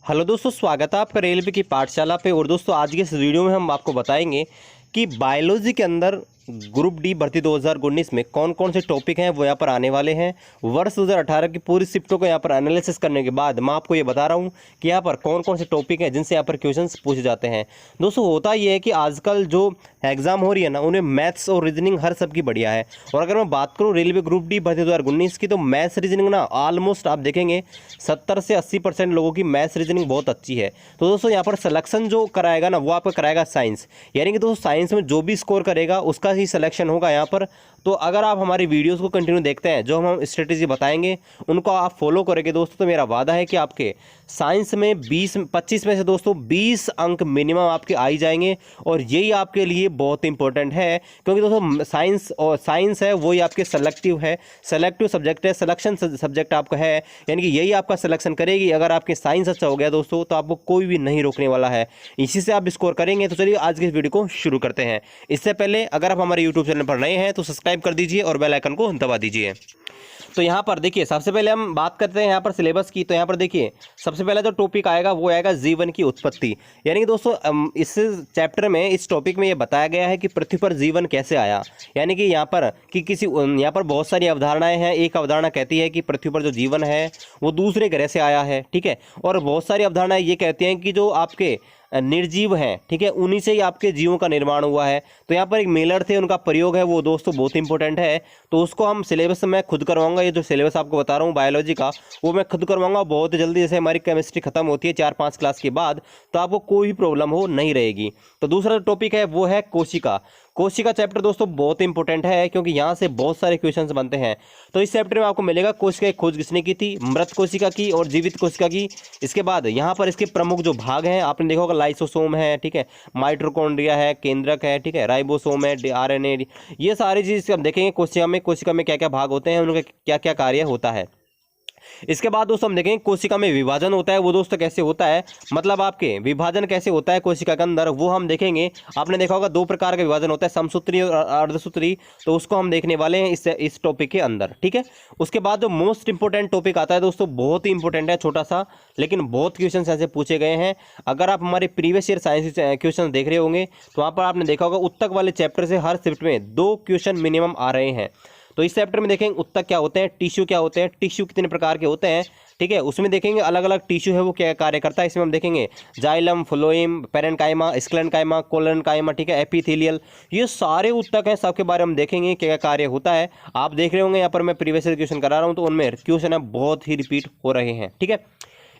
Hello दोस्तों, स्वागत है आपका रेलवे की पाठशाला पे। और दोस्तों आज के इस वीडियो में हम आपको बताएंगे कि बायोलॉजी के अंदर ग्रुप डी भर्ती 2019 में कौन कौन से टॉपिक हैं वो यहाँ पर आने वाले हैं। वर्ष 2018 की पूरी शिफ्टों को यहाँ पर एनालिसिस करने के बाद मैं आपको ये बता रहा हूँ कि यहाँ पर कौन कौन से टॉपिक हैं जिनसे यहाँ पर क्वेश्चंस पूछे जाते हैं। दोस्तों होता ये है कि आजकल जो एग्जाम हो रही है ना, उन्हें मैथ्स और रीजनिंग हर सब की बढ़िया है। और अगर मैं बात करूँ रेलवे ग्रुप डी भर्ती 2019 की, तो मैथ्स रीजनिंग ना ऑलमोस्ट आप देखेंगे 70 से 80% लोगों की मैथ्स रीजनिंग बहुत अच्छी है। तो दोस्तों यहाँ पर सिलेक्शन जो कराएगा ना, वो आपका कराएगा साइंस, यानी कि दोस्तों साइंस में जो भी स्कोर करेगा उसका ही सिलेक्शन होगा यहाँ पर। तो अगर आप हमारी वीडियोस को कंटिन्यू देखते हैं, जो हम स्ट्रेटेजी बताएंगे उनको आप फॉलो करेंगे दोस्तों, तो मेरा वादा है कि आपके साइंस में 25 में से दोस्तों 20 अंक मिनिमम आपके आ ही जाएंगे। और यही आपके लिए बहुत इंपॉर्टेंट है, क्योंकि दोस्तों साइंस है वही आपके सेलेक्टिव सब्जेक्ट है, सिलेक्शन सब्जेक्ट आपका है, यानी कि यही आपका सिलेक्शन करेगी। अगर आपके साइंस अच्छा हो गया दोस्तों, तो आपको कोई भी नहीं रोकने वाला है, इसी से आप स्कोर करेंगे। तो चलिए आज की इस वीडियो को शुरू करते हैं। इससे पहले अगर आप हमारे यूट्यूब चैनल पर नए हैं तो सब्सक्राइब कर दीजिए और बेल आइकन को दबा दीजिए। तो यहाँ पर देखिए, सबसे पहले हम बात करते हैं यहाँ पर सिलेबस की। तो यहाँ पर देखिए सबसे पहला जो टॉपिक आएगा वो आएगा जीवन की उत्पत्ति। यानी कि दोस्तों इस चैप्टर में, इस टॉपिक में ये बताया गया है कि पृथ्वी पर जीवन कैसे आया। यानी कि यहाँ पर यहाँ पर बहुत सारी अवधारणाएं हैं। एक अवधारणा कहती है कि पृथ्वी पर जो जीवन है वो दूसरे ग्रह से आया है, ठीक है। और बहुत सारी अवधारणाएं ये कहती हैं कि जो आपके निर्जीव हैं, ठीक है, उन्हीं से ही आपके जीवों का निर्माण हुआ है। तो यहाँ पर एक मेलर थे, उनका प्रयोग है वो दोस्तों बहुत इंपॉर्टेंट है। तो उसको हम सिलेबस में खुद करवाऊंगा। ये जो सिलेबस आपको बता रहा हूँ बायोलॉजी का, वो मैं खुद करवाऊंगा बहुत जल्दी। जैसे हमारी केमिस्ट्री खत्म होती है 4-5 क्लास के बाद, तो आपको कोई भी प्रॉब्लम हो नहीं रहेगी। तो दूसरा टॉपिक है वो है कोशिका। कोशिका चैप्टर दोस्तों बहुत इंपॉर्टेंट है, क्योंकि यहाँ से बहुत सारे क्वेश्चंस बनते हैं। तो इस चैप्टर में आपको मिलेगा कोशिका की खोज किसने की थी, मृत कोशिका की और जीवित कोशिका की। इसके बाद यहाँ पर इसके प्रमुख जो भाग हैं आपने देखा होगा, लाइसोसोम है, ठीक है, माइटोकॉन्ड्रिया है, केंद्रक है, ठीक है, राइबोसोम है, आरएनए, ये सारी चीज़ हम देखेंगे कोशिका में क्या क्या भाग होते हैं, उनका क्या क्या कार्य होता है। इसके बाद दोस्तों हम देखेंगे कोशिका में विभाजन होता है, वो दोस्तों कैसे होता है, मतलब आपके विभाजन कैसे होता है कोशिका के अंदर, वो हम देखेंगे। आपने देखा होगा 2 प्रकार का विभाजन होता है, समसूत्री और अर्धसूत्री। तो उसको हम देखने वाले हैं इस टॉपिक के अंदर, ठीक है। उसके बाद जो मोस्ट इंपोर्टेंट टॉपिक आता है दोस्तों, बहुत ही इंपॉर्टेंट है, छोटा सा, लेकिन बहुत क्वेश्चन ऐसे पूछे गए हैं। अगर आप हमारे प्रीवियस ईयर साइंस क्वेश्चन देख रहे होंगे तो वहाँ पर आपने देखा होगा उत्तक वाले चैप्टर से हर शिफ्ट में 2 क्वेश्चन मिनिमम आ रहे हैं। तो इस चैप्टर में देखेंगे उत्तक क्या होते हैं, टिश्यू क्या होते हैं, टिश्यू कितने प्रकार के होते हैं, ठीक है। उसमें देखेंगे अलग अलग टिश्यू है वो क्या कार्य करता है। इसमें हम देखेंगे जाइलम, फ्लोएम, पेरेन्काइमा, स्क्लेरेन्काइमा, कोलेरेन्काइमा, ठीक है, एपिथेलियल, ये सारे उत्तक हैं, सबके बारे में हम देखेंगे क्या क्या कार्य होता है। आप देख रहे होंगे यहाँ पर मैं प्रीवियस क्वेश्चन करा रहा हूँ, तो उनमें क्वेश्चन है बहुत ही रिपीट हो रहे हैं, ठीक है।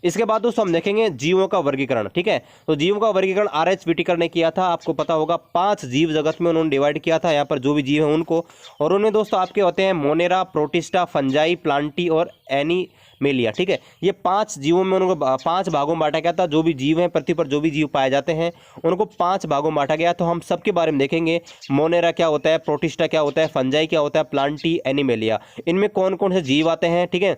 इसके बाद दोस्तों हम देखेंगे जीवों का वर्गीकरण, ठीक है। तो जीवों का वर्गीकरण आर.एच. व्हिटेकर ने किया था, आपको पता होगा 5 जीव जगत में उन्होंने डिवाइड किया था यहाँ पर जो भी जीव हैं उनको। और उनमें दोस्तों आपके होते हैं मोनेरा, प्रोटिस्टा, फंजाई, प्लांटी और एनीमेलिया, ठीक है। ये 5 जीवों में उनको 5 भागों में बांटा गया था। जो भी जीव हैं पृथ्वी पर, जो भी जीव पाए जाते हैं उनको 5 भागों में बांटा गया। तो हम सबके बारे में देखेंगे, मोनेरा क्या होता है, प्रोटिस्टा क्या होता है, फंजाई क्या होता है, प्लांटी, एनीमेलिया, इनमें कौन कौन से जीव आते हैं, ठीक है।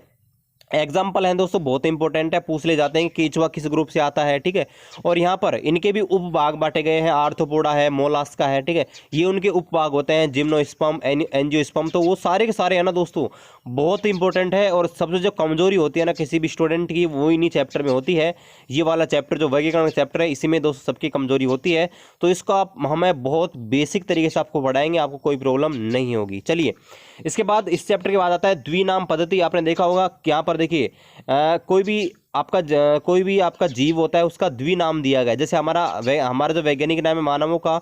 एग्जाम्पल हैं दोस्तों बहुत इंपॉर्टेंट है, पूछ ले जाते हैं कि केंचुआ किस ग्रुप से आता है, ठीक है। और यहाँ पर इनके भी उपभाग बांटे गए हैं, आर्थ्रोपोडा है, मोलास्का है, ठीक है, ये उनके उपभाग होते हैं, जिम्नोस्पर्म, एंजियोस्पर्म। तो वो सारे के सारे है ना दोस्तों बहुत इंपॉर्टेंट है। और सबसे जो कमजोरी होती है ना किसी भी स्टूडेंट की, वो इन्हीं चैप्टर में होती है। ये वाला चैप्टर जो वर्गीकरण चैप्टर है, इसी में दोस्तों सबकी कमजोरी होती है। तो इसको आप हमें बहुत बेसिक तरीके से आपको पढ़ाएंगे, आपको कोई प्रॉब्लम नहीं होगी। चलिए इसके बाद इस चैप्टर के बाद आता है द्विनाम पद्धति। आपने देखा होगा यहाँ पर देखिए कोई भी आपका जीव होता है उसका द्विनाम दिया गया है। जैसे हमारा जो वैज्ञानिक नाम है मानवों का,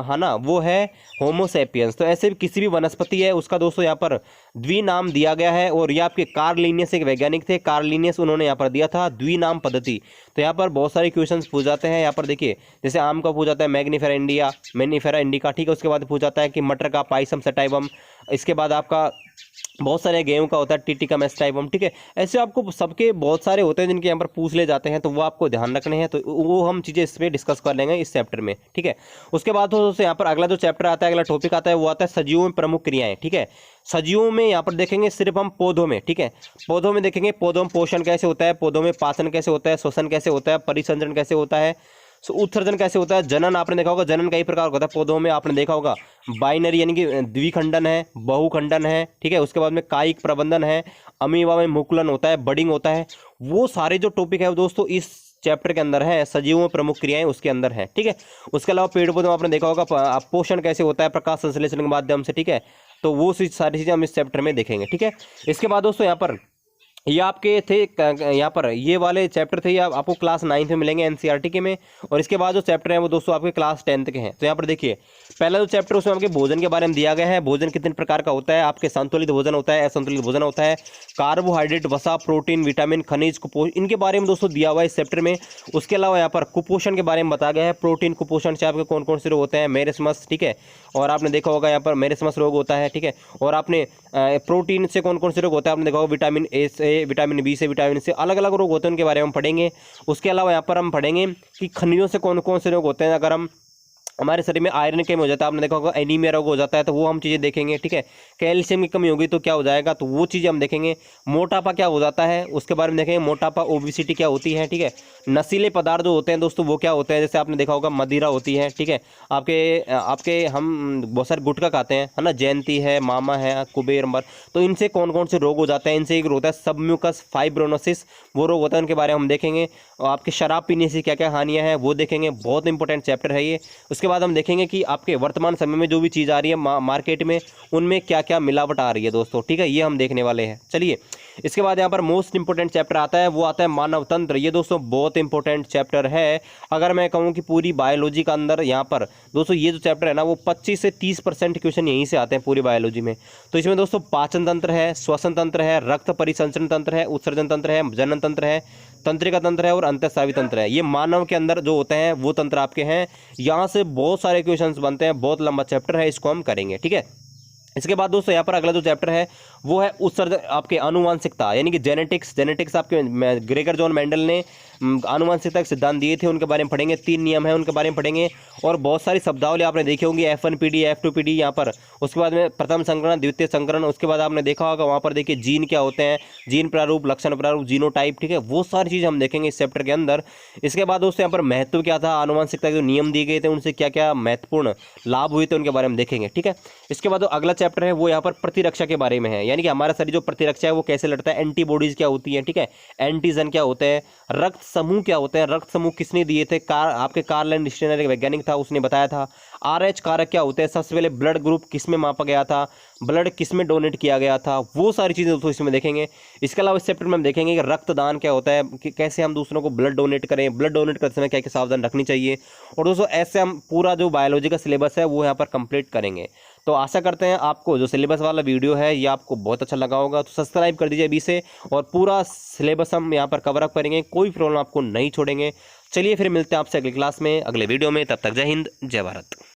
है ना, वो है होमोसेपियंस। तो ऐसे भी किसी भी वनस्पति है उसका दोस्तों यहाँ पर द्विनाम दिया गया है। और ये आपके कार्ल लिनियस एक वैज्ञानिक थे, कार्ल लिनियस, उन्होंने यहाँ पर दिया था द्विनाम पद्धति। तो यहाँ पर बहुत सारे क्वेश्चन पूछ जाते हैं। यहाँ पर देखिए जैसे आम का पूछ जाता है मैग्नीफेरा इंडिका, ठीक है। उसके बाद पूछ जाता है कि मटर का पाइसम सटाइवम। इसके बाद आपका बहुत सारे गेहूं का होता है टिटिकम एस्टाइवम, ठीक है। ऐसे आपको सबके बहुत सारे होते हैं जिनके यहाँ पर पूछ ले जाते हैं, तो वो आपको ध्यान रखने हैं। तो वो हम चीज़ें इसमें डिस्कस कर लेंगे इस चैप्टर में, ठीक है। उसके बाद दोस्तों यहाँ पर अगला जो चैप्टर आता है, अगला टॉपिक आता है, वो आता है सजीवों में प्रमुख क्रियाएं, ठीक है। सजीवों में यहाँ पर देखेंगे सिर्फ हम पौधों में, ठीक है, पौधों में देखेंगे पौधों में पोषण कैसे होता है, पौधों में पाचन कैसे होता है, श्वसन कैसे होता है, परिसंचरण कैसे होता है, उत्सर्जन कैसे होता है, जनन आपने देखा होगा, जनन कई प्रकार का होता है पौधों में। आपने देखा होगा बाइनरी यानी कि द्विखंडन है, बहुखंडन है, ठीक है। उसके बाद में कायिक प्रबंधन है, अमीबा में मुकुलन होता है, बडिंग होता है। वो सारे जो टॉपिक है दोस्तों इस चैप्टर के अंदर है, सजीवों में प्रमुख क्रियाएं उसके अंदर है, ठीक है। उसके अलावा पेड़ पौधों में आपने देखा होगा पोषण कैसे होता है, प्रकाश संश्लेषण के माध्यम से, ठीक है। तो वो सारी चीज़ें हम इस चैप्टर में देखेंगे, ठीक है। इसके बाद दोस्तों यहाँ पर ये आपके थे यहाँ पर ये वाले चैप्टर थे, ये आपको क्लास 9 में मिलेंगे एनसीईआरटी के में। और इसके बाद जो चैप्टर है वो दोस्तों आपके क्लास 10 के हैं। तो यहाँ पर देखिए पहला जो चैप्टर उसमें आपके भोजन के बारे में दिया गया है, भोजन कितने प्रकार का होता है, आपके संतुलित भोजन होता है, असंतुलित भोजन होता है, कार्बोहाइड्रेट, वसा, प्रोटीन, विटामिन, खनिज, कुपोषण, इनके बारे में दोस्तों दिया हुआ है इस चैप्टर में। उसके अलावा यहाँ पर कुपोषण के बारे में बताया गया है, प्रोटीन कुपोषण से आपके कौन कौन से रोग होते हैं, मेरेस्मस, ठीक है। और आपने देखा होगा यहाँ पर मेरेस्मस रोग होता है, ठीक है। और आपने प्रोटीन से कौन कौन से रोग होता है आपने देखा होगा, विटामिन ए से, विटामिन बी से, विटामिन से, अलग अलग रोग होते हैं उनके बारे में हम पढ़ेंगे। उसके अलावा यहाँ पर हम पढ़ेंगे कि खनिजों से कौन कौन से रोग होते हैं, अगर हम हमारे शरीर में आयरन की कमी हो जाता है, आपने देखा होगा एनीमिया रोग हो जाता है, तो वो हम चीज़ें देखेंगे, ठीक है। कैल्शियम की कमी होगी तो क्या हो जाएगा, तो वो चीज़ें हम देखेंगे। मोटापा क्या हो जाता है उसके बारे में देखेंगे, मोटापा ओबेसिटी क्या होती है, ठीक है। नशीले पदार्थ जो होते हैं दोस्तों वो क्या होते हैं, जैसे आपने देखा होगा मदिरा होती है, ठीक है। आपके हम बहुत सारे गुटखा खाते हैं, है ना, जयंती है, मामा है, कुबेर मर, तो इनसे कौन कौन से रोग हो जाते हैं। इनसे एक होता है सबम्यूकस फाइब्रोनोसिस, वो रोग होता है, उनके बारे में हम देखेंगे। और आपके शराब पीने से क्या क्या हानियाँ हैं वो देखेंगे, बहुत इंपॉर्टेंट चैप्टर है ये। उसके बाद हम देखेंगे कि आपके वर्तमान समय में जो भी चीज़ आ रही है मार्केट में, उनमें क्या क्या मिलावट आ रही है दोस्तों, ठीक है, ये हम देखने वाले हैं। चलिए इसके बाद यहाँ पर मोस्ट इंपॉर्टेंट चैप्टर आता है, वो आता है मानव तंत्र। ये दोस्तों बहुत इंपॉर्टेंट चैप्टर है। अगर मैं कहूँ कि पूरी बायोलॉजी का अंदर यहाँ पर दोस्तों ये जो चैप्टर है ना, वो 25 से 30% क्वेश्चन यहीं से आते हैं पूरी बायोलॉजी में। तो इसमें दोस्तों पाचन तंत्र है, श्वसन तंत्र है, रक्त परिसंचरण तंत्र है, उत्सर्जन तंत्र है, जनन तंत्र है, तंत्रिका तंत्र है और अंतःस्रावी तंत्र है। ये मानव के अंदर जो होते हैं वो तंत्र आपके हैं। यहाँ से बहुत सारे क्वेश्चंस बनते हैं, बहुत लंबा चैप्टर है, इसको हम करेंगे, ठीक है। इसके बाद दोस्तों यहाँ पर अगला जो चैप्टर है वो है उत्सर्जन, आपके आनुवांशिकता यानी कि जेनेटिक्स आपके ग्रेगर जॉन मेंडल ने आनुवांशिकता के सिद्धांत दिए थे, उनके बारे में पढ़ेंगे। 3 नियम है उनके बारे में पढ़ेंगे। और बहुत सारी शब्दावली आपने देखी होंगी, F1PD, F2PD यहाँ पर। उसके बाद में प्रथम संकरण, द्वितीय संकरण, उसके बाद आपने देखा होगा वहाँ पर देखिए जीन क्या होते हैं, जीन प्रारूप, लक्षण प्रारूप, जीनोटाइप, ठीक है, वो सारी चीज़ हम देखेंगे इस चैप्टर के अंदर। इसके बाद दोस्तों यहाँ पर महत्व क्या था, आनुवांशिकता के जो नियम दिए गए थे उनसे क्या क्या महत्वपूर्ण लाभ हुए थे उनके बारे में देखेंगे, ठीक है। इसके बाद अगला चैप्टर है वो यहाँ पर प्रतिरक्षा के बारे में है, यानी कि हमारा शरीर जो प्रतिरक्षा है वो कैसे लड़ता है, एंटीबॉडीज क्या होती है, ठीक है, एंटीजन क्या होते हैं, रक्त समूह क्या होते हैं, रक्त समूह किसने दिए थे, आपके कार्ल एंड स्टेनर एक वैज्ञानिक था, उसने बताया था। RH कारक क्या होते हैं, सबसे पहले ब्लड ग्रुप किसमें मापा गया था, ब्लड किसमें डोनेट किया गया था, वो सारी चीज़ें दोस्तों इसमें देखेंगे। इसके अलावा इस चैप्टर में हम देखेंगे कि रक्तदान क्या होता है, कि कैसे हम दूसरों को ब्लड डोनेट करें, ब्लड डोनेट करते समय क्या क्या सावधान रखनी चाहिए। और दोस्तों ऐसे हम पूरा जो बायोलॉजी का सिलेबस है वो यहाँ पर कंप्लीट करेंगे। तो आशा करते हैं आपको जो सिलेबस वाला वीडियो है ये आपको बहुत अच्छा लगा होगा। तो सब्सक्राइब कर दीजिए अभी से, और पूरा सिलेबस हम यहाँ पर कवर अप करेंगे, कोई प्रॉब्लम आपको नहीं छोड़ेंगे। चलिए फिर मिलते हैं आपसे अगली क्लास में, अगले वीडियो में। तब तक जय हिंद, जय भारत।